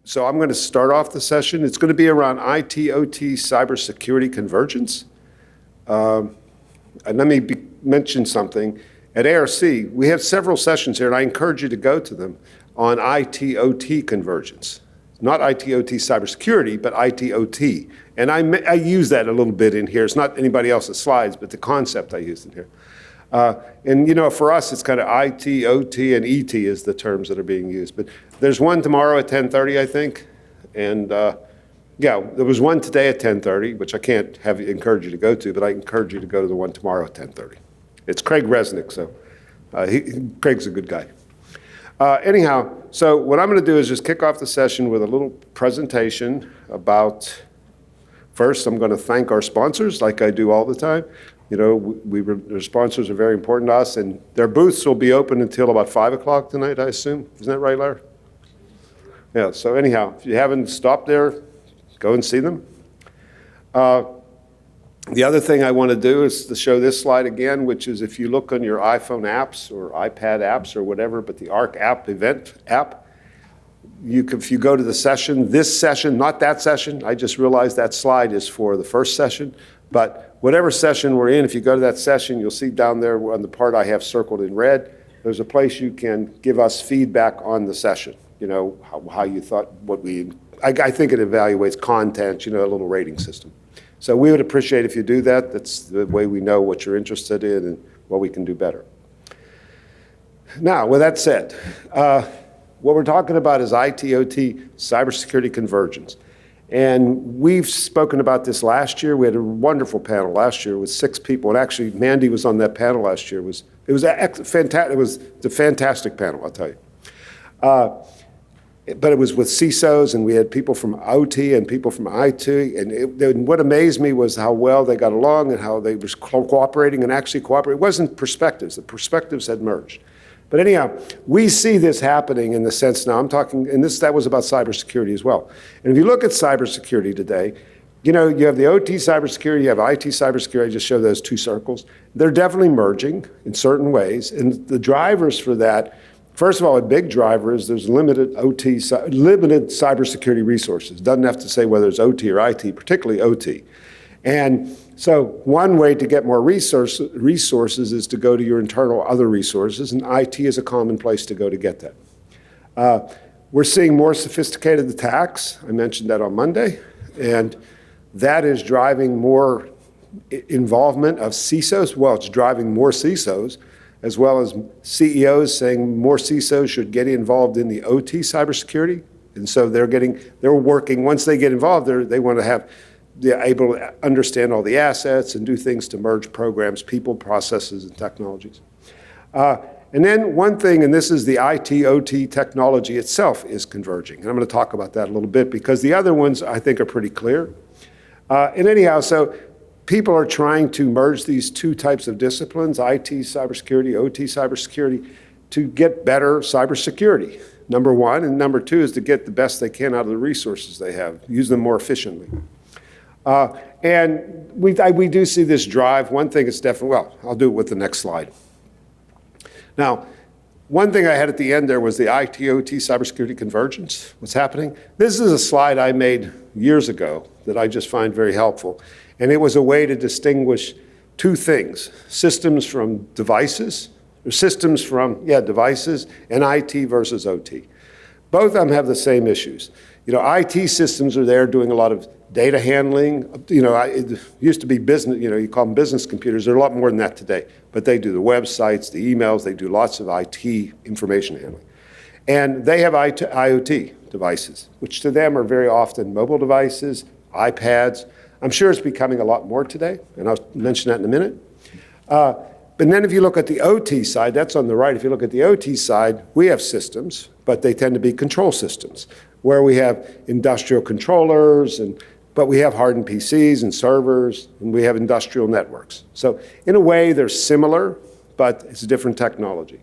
So I'm going to start off the session. It's going to be around IT, OT, cybersecurity convergence. And let me mention something. At ARC, we have several sessions here, and I encourage you to go to them, on IT, OT convergence. Not IT, OT cybersecurity, but IT, OT. And I use that a little bit in here. It's not anybody else's slides, but the concept I used in here. And you know, for us, it's kind of IT, OT, and ET is the terms that are being used. But there's one tomorrow at 10:30, I think. And yeah, there was one today at 10:30, which I can't encourage you to go to, but I encourage you to go to the one tomorrow at 10:30. It's Craig Resnick, so Craig's a good guy. Anyhow, so what I'm going to do is just kick off the session with a little presentation about, first, I'm going to thank our sponsors, like I do all the time. You know, their sponsors are very important to us, and their booths will be open until about 5 o'clock tonight, I assume. Isn't that right, Larry? Yeah, so anyhow, if you haven't stopped there, go and see them. The other thing I want to do is to show this slide again, which is if you look on your iPhone apps or iPad apps or whatever, but the ARC app, event app, if you go to the session, this session, not that session, I just realized that slide is for the first session, but whatever session we're in, if you go to that session, you'll see down there on the part I have circled in red, there's a place you can give us feedback on the session. You know, how you thought, I think it evaluates content, you know, a little rating system. So we would appreciate if you do that. That's the way we know what you're interested in and what we can do better. Now, with that said, what we're talking about is IT, OT, cybersecurity convergence. And we've spoken about this last year. We had a wonderful panel last year with 6 people. And actually, Mandy was on that panel last year. It was a fantastic panel, I'll tell you. But it was with CISOs, and we had people from OT and people from IT. And what amazed me was how well they got along and how they were cooperating and actually cooperating. It wasn't perspectives. The perspectives had merged. But anyhow, we see this happening in the sense now, I'm talking, and that was about cybersecurity as well. And if you look at cybersecurity today, you know, you have the OT cybersecurity, you have IT cybersecurity, I just show those 2 circles. They're definitely merging in certain ways. And the drivers for that, first of all, a big driver is there's limited cybersecurity resources. Doesn't have to say whether it's OT or IT, particularly OT. And so one way to get more resources is to go to your internal other resources, and IT is a common place to go to get that. We're seeing more sophisticated attacks. I mentioned that on Monday, and that is driving more involvement of CISOs. Well, it's driving more CISOs, as well as CEOs saying more CISOs should get involved in the OT cybersecurity. And so they're working, once they get involved, they want to they're able to understand all the assets and do things to merge programs, people, processes, and technologies. And then one thing, and this is the IT, OT technology itself is converging. And I'm going to talk about that a little bit because the other ones I think are pretty clear. And anyhow, so people are trying to merge these 2 types of disciplines, IT cybersecurity, OT cybersecurity, to get better cybersecurity, number 1. And number 2 is to get the best they can out of the resources they have, use them more efficiently. And we do see this drive. One thing is definitely, well, I'll do it with the next slide. Now, one thing I had at the end there was the IT, OT cybersecurity convergence. What's happening? This is a slide I made years ago that I just find very helpful. And it was a way to distinguish 2 things, systems from devices, or systems from, devices, and IT versus OT. Both of them have the same issues. You know, IT systems are there doing a lot of data handling. You know, it used to be business, you know, you call them business computers. They're a lot more than that today. But they do the websites, the emails, they do lots of IT information handling. And they have IoT devices, which to them are very often mobile devices, iPads. I'm sure it's becoming a lot more today, and I'll mention that in a minute. But then if you look at the OT side, that's on the right. If you look at the OT side, we have systems, but they tend to be control systems, where we have industrial controllers, but we have hardened PCs and servers, and we have industrial networks. So in a way, they're similar, but it's a different technology.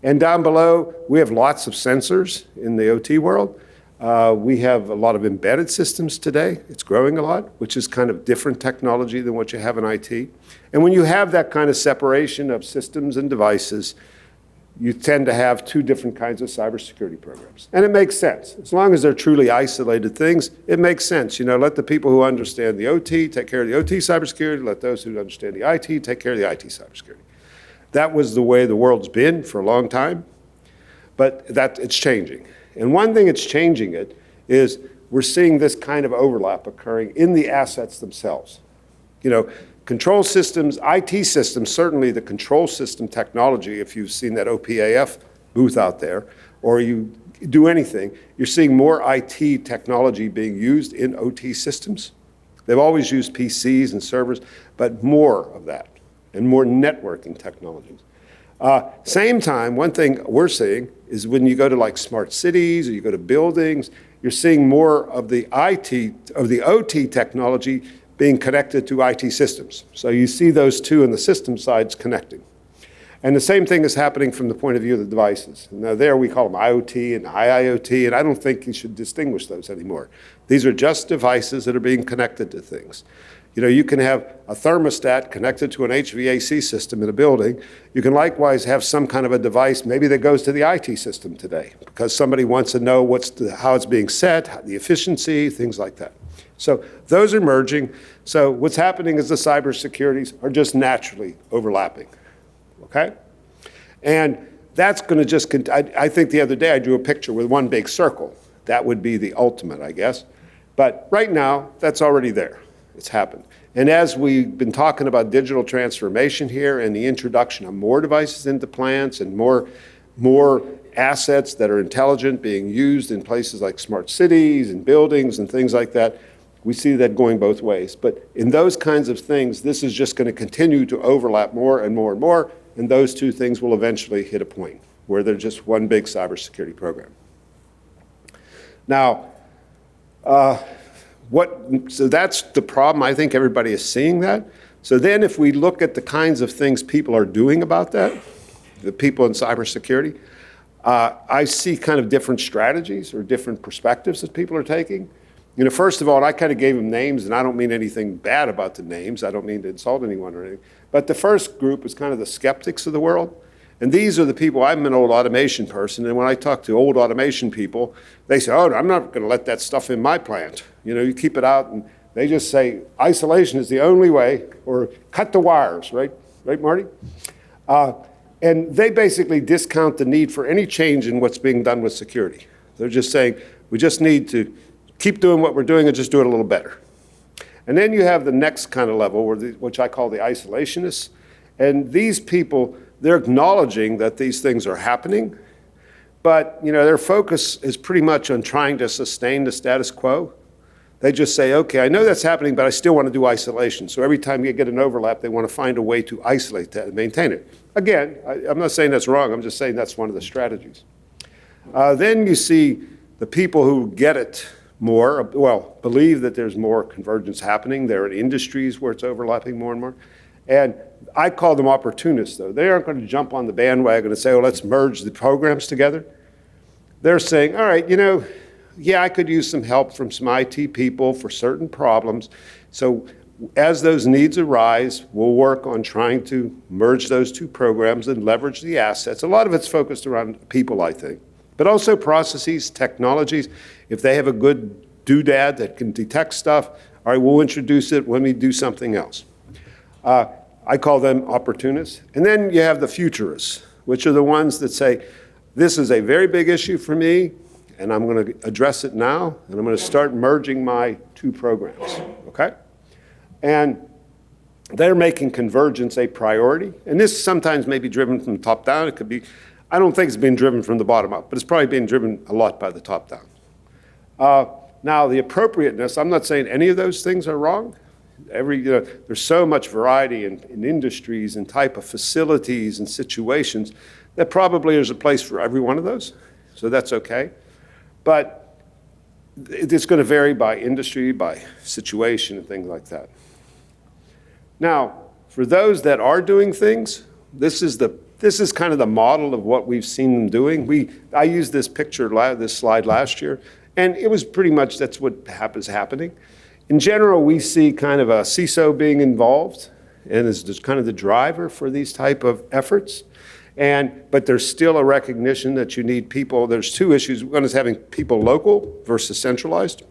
And down below, we have lots of sensors in the OT world. We have a lot of embedded systems today. It's growing a lot, which is kind of different technology than what you have in IT. And when you have that kind of separation of systems and devices, you tend to have two different kinds of cybersecurity programs. And it makes sense. As long as they're truly isolated things, it makes sense. Let the people who understand the OT take care of the OT cybersecurity, let those who understand the IT take care of the IT cybersecurity. That was the way the world's been for a long time, but it's changing. And one thing that's changing it is we're seeing this kind of overlap occurring in the assets themselves. Control systems, IT systems, certainly the control system technology, if you've seen that OPAF booth out there, or you do anything, you're seeing more IT technology being used in OT systems. They've always used PCs and servers, but more of that, and more networking technologies. Same time, one thing we're seeing is when you go to like smart cities, or you go to buildings, you're seeing more of the OT technology being connected to IT systems. So you see those two on the system sides connecting. And the same thing is happening from the point of view of the devices. Now there we call them IoT and IIoT, and I don't think you should distinguish those anymore. These are just devices that are being connected to things. You can have a thermostat connected to an HVAC system in a building. You can likewise have some kind of a device, maybe that goes to the IT system today, because somebody wants to know how it's being set, the efficiency, things like that. So those are merging. So what's happening is the cybersecurities are just naturally overlapping, okay? And that's going to just, I think the other day I drew a picture with one big circle. That would be the ultimate, I guess. But right now, that's already there. It's happened. And as we've been talking about digital transformation here and the introduction of more devices into plants and more assets that are intelligent being used in places like smart cities and buildings and things like that, we see that going both ways. But in those kinds of things, this is just going to continue to overlap more and more and more, and those two things will eventually hit a point where they're just one big cybersecurity program. Now, so that's the problem. I think everybody is seeing that. So then if we look at the kinds of things people are doing about that, the people in cybersecurity, I see kind of different strategies or different perspectives that people are taking. First of all, I kind of gave them names, and I don't mean anything bad about the names. I don't mean to insult anyone or anything. But the first group is kind of the skeptics of the world. And these are the people, I'm an old automation person, and when I talk to old automation people, they say, oh, I'm not going to let that stuff in my plant. You keep it out, and they just say, isolation is the only way, or cut the wires, right? Right, Marty? And they basically discount the need for any change in what's being done with security. They're just saying, we just need to keep doing what we're doing and just do it a little better. And then you have the next kind of level, which I call the isolationists. And these people, they're acknowledging that these things are happening, but their focus is pretty much on trying to sustain the status quo. They just say, okay, I know that's happening, but I still want to do isolation. So every time you get an overlap, they want to find a way to isolate that and maintain it. Again, I'm not saying that's wrong. I'm just saying that's one of the strategies. Then you see the people who get it more, believe that there's more convergence happening. They're in industries where it's overlapping more and more. And I call them opportunists, though. They aren't going to jump on the bandwagon and say, oh, let's merge the programs together. They're saying, all right, yeah, I could use some help from some IT people for certain problems. So as those needs arise, we'll work on trying to merge those two programs and leverage the assets. A lot of it's focused around people, I think, but also processes, technologies. If they have a good doodad that can detect stuff, all right, we'll introduce it when we do something else. I call them opportunists. And then you have the futurists, which are the ones that say, this is a very big issue for me, and I'm going to address it now, and I'm going to start merging my two programs, okay? And they're making convergence a priority, and this sometimes may be driven from the top down. It could be, I don't think it's been driven from the bottom up, but it's probably being driven a lot by the top down. Now, the appropriateness, I'm not saying any of those things are wrong. There's so much variety in industries and type of facilities and situations that probably there's a place for every one of those, so that's okay. But it's going to vary by industry, by situation, and things like that. Now, for those that are doing things, this is kind of the model of what we've seen them doing. I used this slide last year, and it was pretty much that's what is happening. In general, we see kind of a CISO being involved and is kind of the driver for these type of efforts. But there's still a recognition that you need people. There's two issues. One is having people local versus centralized.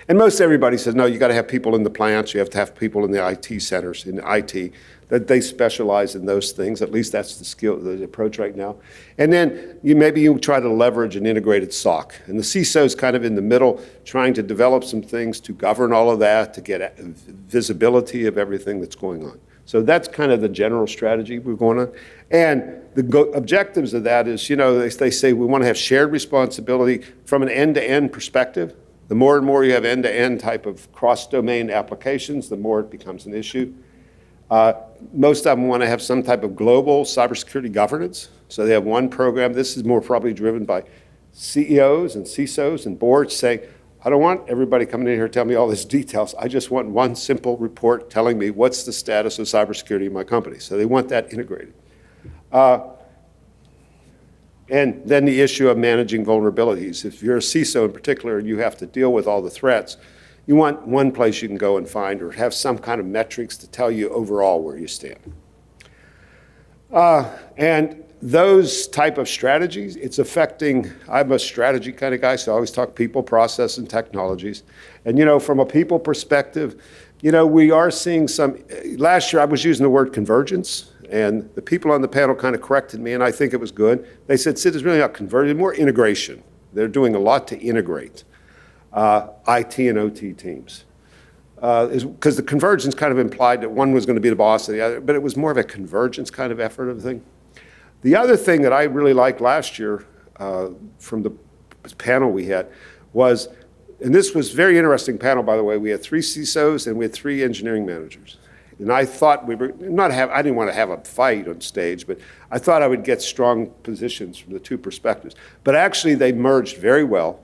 And most everybody says, no, you got to have people in the plants. You have to have people in the IT centers, in IT, that they specialize in those things. At least that's the approach right now. And then maybe you try to leverage an integrated SOC. And the CISO is kind of in the middle, trying to develop some things to govern all of that, to get visibility of everything that's going on. So that's kind of the general strategy we're going on. And the objectives of that is, they say we want to have shared responsibility from an end-to-end perspective. The more and more you have end-to-end type of cross-domain applications, the more it becomes an issue. Most of them want to have some type of global cybersecurity governance. So they have one program. This is more probably driven by CEOs and CISOs and boards saying, I don't want everybody coming in here telling me all these details. I just want one simple report telling me what's the status of cybersecurity in my company. So they want that integrated. And then the issue of managing vulnerabilities. If you're a CISO in particular and you have to deal with all the threats, you want one place you can go and find or have some kind of metrics to tell you overall where you stand. And those type of strategies, it's affecting, I'm a strategy kind of guy, so I always talk people, process, and technologies. And from a people perspective, we are seeing some, last year I was using the word convergence, and the people on the panel kind of corrected me, and I think it was good. They said, Sid, it's really not convergence, more integration. They're doing a lot to integrate IT and OT teams. Because the convergence kind of implied that one was going to be the boss of the other, but it was more of a convergence kind of effort of the thing. The other thing that I really liked last year from the panel we had was, and this was a very interesting panel, by the way, we had 3 CISOs and we had 3 engineering managers. And I thought I didn't want to have a fight on stage, but I thought I would get strong positions from the 2 perspectives. But actually they merged very well.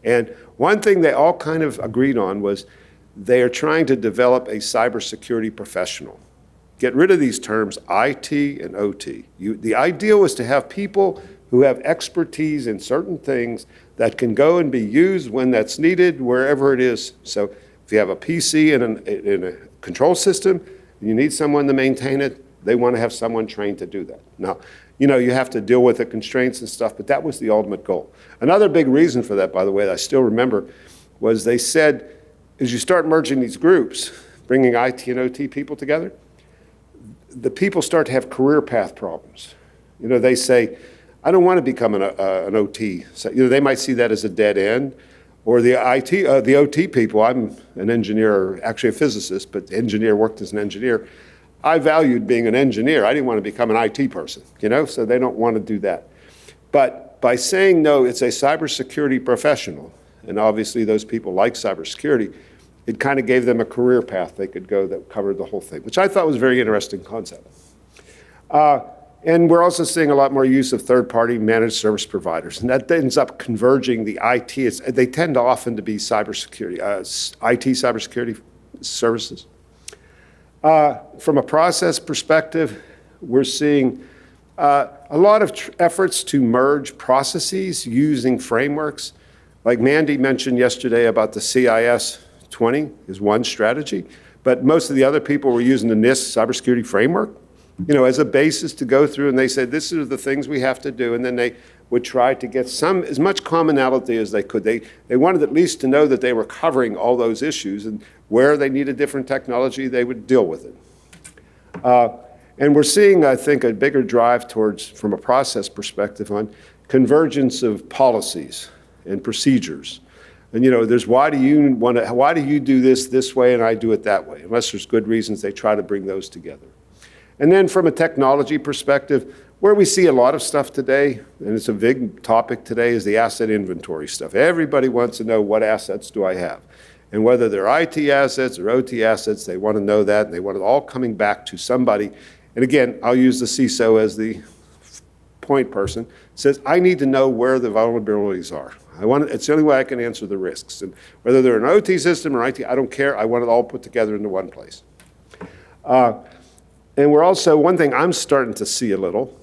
And one thing they all kind of agreed on was they are trying to develop a cybersecurity professional. Get rid of these terms, IT and OT. The idea was to have people who have expertise in certain things that can go and be used when that's needed, wherever it is. So if you have a PC in a control system, and you need someone to maintain it, they want to have someone trained to do that. Now, you have to deal with the constraints and stuff, but that was the ultimate goal. Another big reason for that, by the way, that I still remember, was they said, as you start merging these groups, bringing IT and OT people together, the people start to have career path problems. They say, I don't want to become an OT. So, they might see that as a dead end. Or the OT people, I'm an engineer, actually a physicist, but engineer, worked as an engineer. I valued being an engineer. I didn't want to become an IT person, so they don't want to do that. But by saying no, it's a cybersecurity professional, and obviously those people like cybersecurity, it kind of gave them a career path they could go that covered the whole thing, which I thought was a very interesting concept. And we're also seeing a lot more use of third-party managed service providers, and that ends up converging the IT. They tend to often to be cybersecurity, IT cybersecurity services. From a process perspective, we're seeing a lot of efforts to merge processes using frameworks. Like Mandy mentioned yesterday about the CIS 20 is one strategy, but most of the other people were using the NIST cybersecurity framework, as a basis to go through, and they said, this are the things we have to do, and then they would try to get as much commonality as they could. They wanted at least to know that they were covering all those issues, and where they needed different technology, they would deal with it. And we're seeing, I think, a bigger drive towards, from a process perspective, on convergence of policies and procedures. And there's why do you do this way and I do it that way? Unless there's good reasons, they try to bring those together. And then from a technology perspective, where we see a lot of stuff today, and it's a big topic today, is the asset inventory stuff. Everybody wants to know, what assets do I have? And whether they're IT assets or OT assets, they want to know that, and they want it all coming back to somebody. And again, I'll use the CISO as the point person, says, I need to know where the vulnerabilities are. It's the only way I can answer the risks. And whether they're an OT system or IT, I don't care. I want it all put together into one place. And we're also, one thing I'm starting to see a little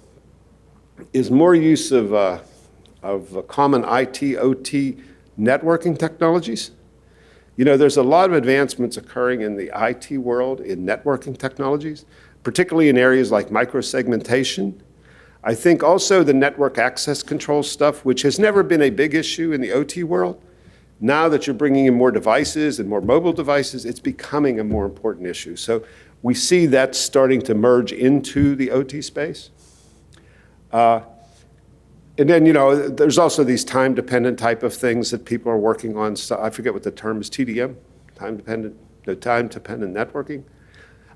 is more use of common IT, OT networking technologies. There's a lot of advancements occurring in the IT world in networking technologies, particularly in areas like microsegmentation. I think also the network access control stuff, which has never been a big issue in the OT world. Now that you're bringing in more devices and more mobile devices, it's becoming a more important issue. So we see that starting to merge into the OT space. And then, there's also these time-dependent type of things that people are working on. So I forget what the term is, TDM, time-dependent networking.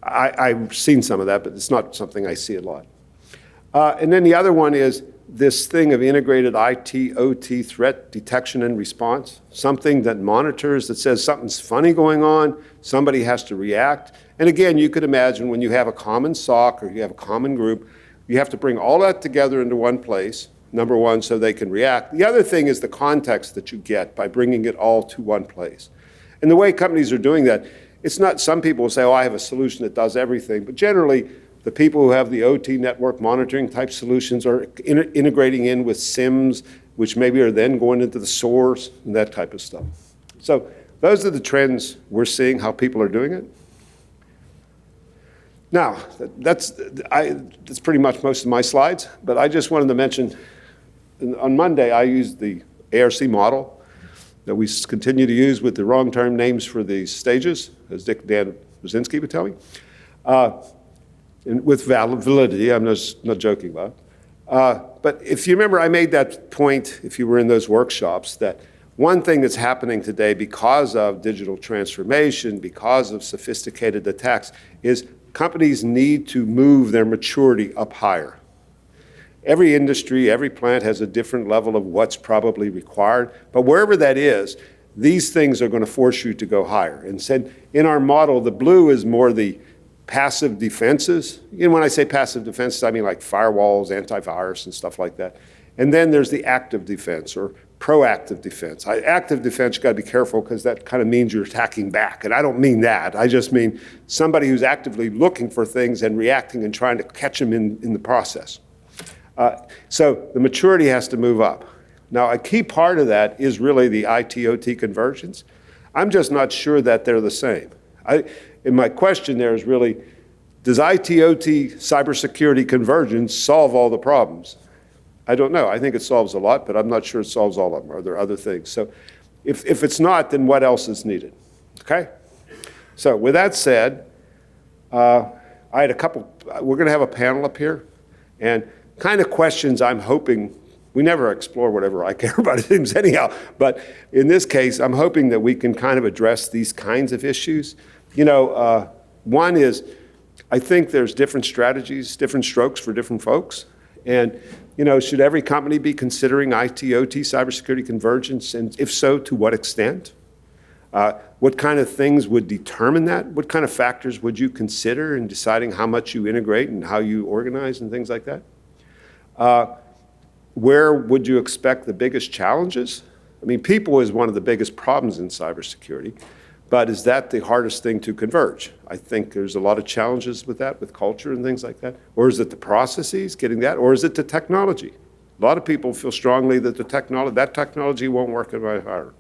I've seen some of that, but it's not something I see a lot. And then the other one is this thing of integrated IT, OT threat detection and response, something that monitors, that says something's funny going on, somebody has to react. And again, you could imagine when you have a common SOC or you have a common group, you have to bring all that together into one place, number one, so they can react. The other thing is the context that you get by bringing it all to one place. And the way companies are doing that, it's not, some people will say, oh, I have a solution that does everything, but generally, the people who have the OT network monitoring type solutions are integrating in with SIMs, which maybe are then going into the source and that type of stuff. So those are the trends we're seeing, how people are doing it. Now, that's pretty much most of my slides, but I just wanted to mention, on Monday, I used the ARC model that we continue to use with the wrong term names for the stages, as Dan Brzezinski would tell me. And with validity, I'm just not joking about it. But if you remember, I made that point, if you were in those workshops, that one thing that's happening today because of digital transformation, because of sophisticated attacks, is companies need to move their maturity up higher. Every industry, every plant has a different level of what's probably required, but wherever that is, these things are going to force you to go higher. And said in our model, the blue is more the passive defenses. When I say passive defenses, I mean like firewalls, antivirus, and stuff like that. And then there's the active defense or proactive defense. Active defense, you got to be careful because that kind of means you're attacking back. And I don't mean that. I just mean somebody who's actively looking for things and reacting and trying to catch them in the process. So the maturity has to move up. Now, a key part of that is really the IT-OT convergence. I'm just not sure that they're the same. And my question there is really, does IT-OT cybersecurity convergence solve all the problems? I don't know. I think it solves a lot, but I'm not sure it solves all of them. Are there other things? So if it's not, then what else is needed? Okay? So with that said, I had a couple, we're going to have a panel up here, and kind of questions I'm hoping, we never explore whatever I care about things anyhow, but in this case, I'm hoping that we can kind of address these kinds of issues. One is, I think there's different strategies, different strokes for different folks. And, should every company be considering IT-OT cybersecurity convergence? And if so, to what extent? What kind of things would determine that? What kind of factors would you consider in deciding how much you integrate and how you organize and things like that? Where would you expect the biggest challenges? I mean, people is one of the biggest problems in cybersecurity. But is that the hardest thing to converge? I think there's a lot of challenges with that, with culture and things like that. Or is it the processes, getting that? Or is it the technology? A lot of people feel strongly that that technology won't work in my environment.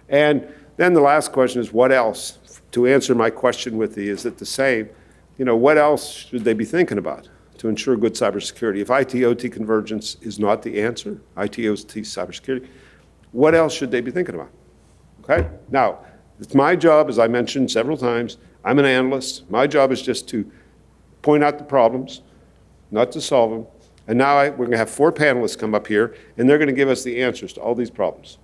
And then the last question is, what else? To answer my question with is it the same? What else should they be thinking about to ensure good cybersecurity? If IT-OT convergence is not the answer, IT-OT cybersecurity, what else should they be thinking about? Okay? Now, it's my job, as I mentioned several times, I'm an analyst. My job is just to point out the problems, not to solve them. And now we're going to have 4 panelists come up here, and they're going to give us the answers to all these problems.